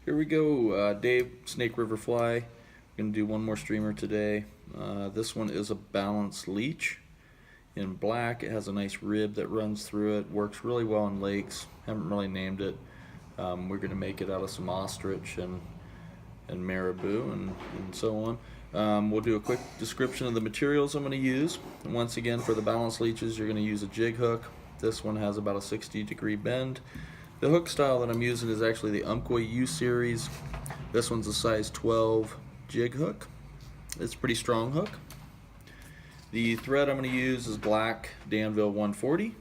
Here we go, Dave, Snake River Fly. Going to do one more streamer today. This one is a balanced leech in black. It has a nice rib that runs through it. Works really well in lakes. Haven't really named it. We're going to make it out of some ostrich and marabou and so on. We'll do a quick description of the materials I'm going to use. And once again, for the balanced leeches, you're going to use a jig hook. This one has about a 60-degree bend. The hook style that I'm using is actually the Umpqua U series. This one's a size 12 jig hook. It's a pretty strong hook. The thread I'm going to use is black Danville 140.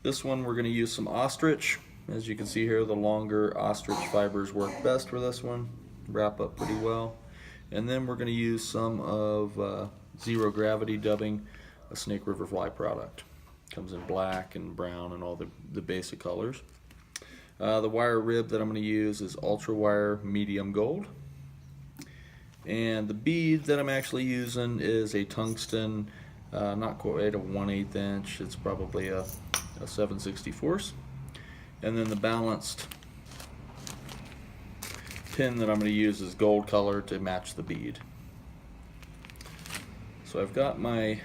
This one we're going to use some ostrich. As you can see here, the longer ostrich fibers work best for this one. Wrap up pretty well. And then we're going to use some of Zero Gravity dubbing, a Snake River Fly product. Comes in black and brown and all the basic colors. The wire rib that I'm going to use is Ultra Wire Medium Gold. And the bead that I'm actually using is a tungsten, not quite a 1/8 inch, it's probably a 7/64. And then the balanced pin that I'm going to use is gold color to match the bead. So I've got my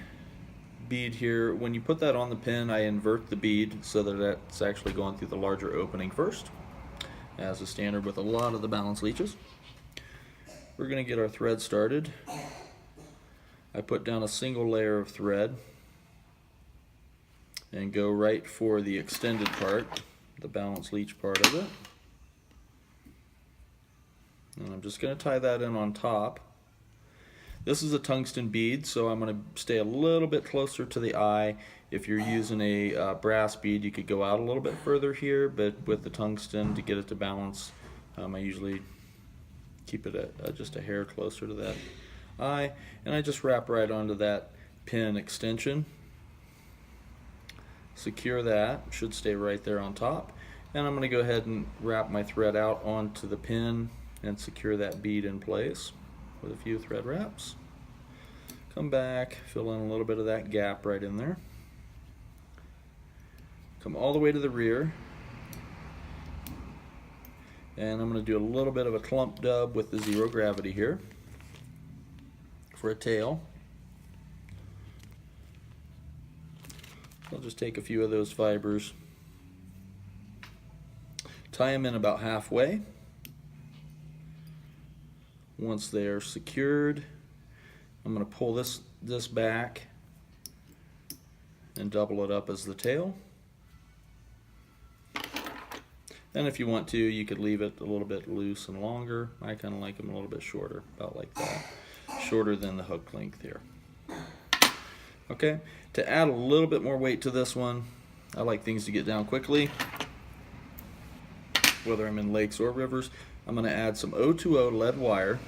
bead here. When you put that on the pin, I invert the bead so that it's actually going through the larger opening first, as a standard with a lot of the balanced leeches. We're going to get our thread started. I put down a single layer of thread and go right for the extended part, the balanced leech part of it. And I'm just going to tie that in on top. This is a tungsten bead, so I'm going to stay a little bit closer to the eye. If you're using a brass bead, you could go out a little bit further here, but with the tungsten, to get it to balance, I usually keep it at just a hair closer to that eye. And I just wrap right onto that pin extension. Secure that, should stay right there on top. And I'm going to go ahead and wrap my thread out onto the pin and secure that bead in place with a few thread wraps. Come back, fill in a little bit of that gap right in there. Come all the way to the rear. And I'm going to do a little bit of a clump dub with the Zero Gravity here for a tail. I'll just take a few of those fibers, tie them in about halfway. Once they are secured, I'm going to pull this back and double it up as the tail. And if you want to, you could leave it a little bit loose and longer. I kind of like them a little bit shorter, about like that. Shorter than the hook length here. Okay, to add a little bit more weight to this one, I like things to get down quickly, whether I'm in lakes or rivers. I'm going to add some O2O lead wire,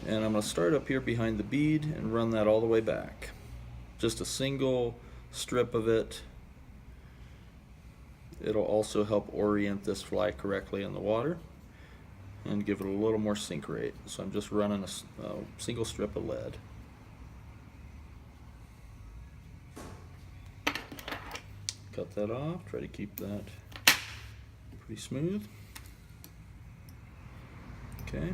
and I'm going to start up here behind the bead and run that all the way back. Just a single strip of it. It'll also help orient this fly correctly in the water and give it a little more sink rate. So I'm just running a single strip of lead. Cut that off, try to keep that pretty smooth. Okay,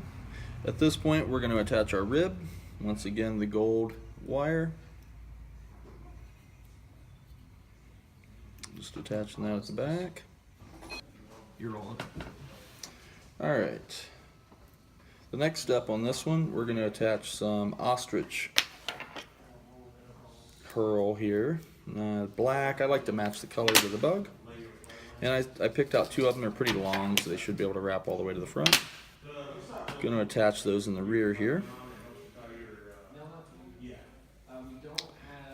at this point we're going to attach our rib. Once again, the gold wire. Just attaching that at the back. You're rolling. Alright, the next step on this one, we're going to attach some ostrich hurl here. Black, I like to match the colors of the bug. And I picked out two of them. They're pretty long, so they should be able to wrap all the way to the front. Going to attach those in the rear here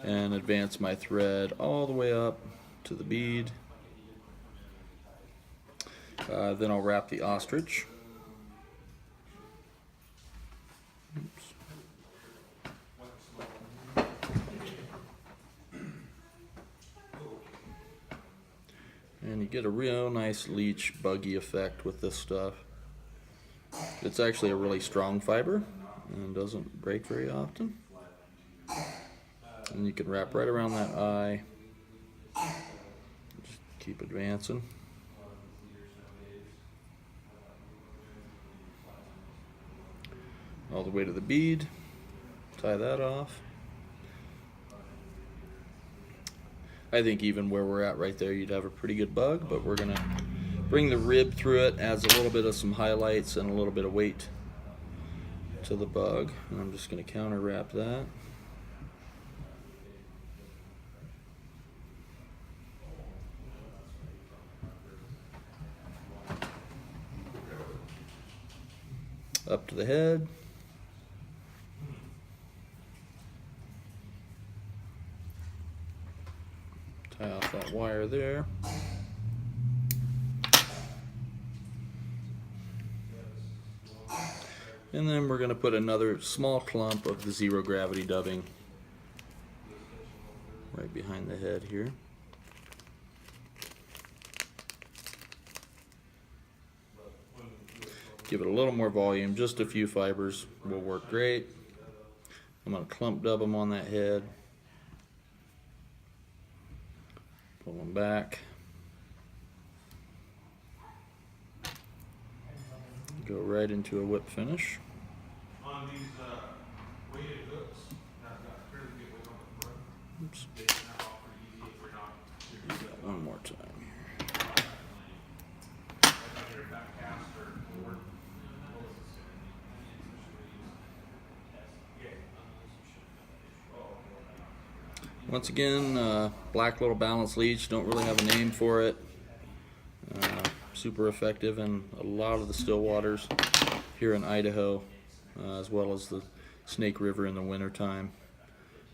and advance my thread all the way up to the bead. Then I'll wrap the ostrich. Oops. And you get a real nice leech buggy effect with this stuff. It's actually a really strong fiber and doesn't break very often. And you can wrap right around that eye. Just keep advancing. all the way to the bead, tie that off. I think even where we're at right there, you'd have a pretty good bug, but we're gonna bring the rib through it, adds a little bit of some highlights and a little bit of weight to the bug. And I'm just gonna counter wrap that. Up to the head. Tie off that wire there. And then we're going to put another small clump of the zero gravity dubbing right behind the head here. Give it a little more volume, just a few fibers will work great. I'm going to clump dub them on that head. Pull them back. Go right into a whip finish. On these weighted hooks, I've got a fairly good weight on the front. Oops. They snap off pretty easy if we're not. Do that one more time. Like on your back cast or Once again, black little balanced leech. Don't really have a name for it. Super effective in a lot of the still waters here in Idaho, as well as the Snake River in the wintertime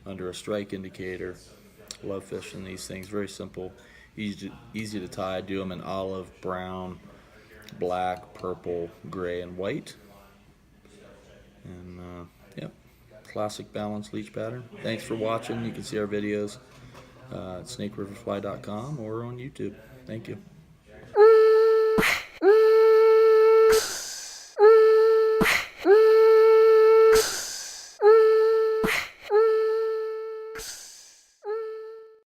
under a strike indicator. Love fishing these things. Very simple, easy to tie. Do them in olive, brown, black, purple, gray, and white. And yep, classic balanced leech pattern. Thanks for watching. You can see our videos at snakeriverfly.com or on YouTube. Thank you.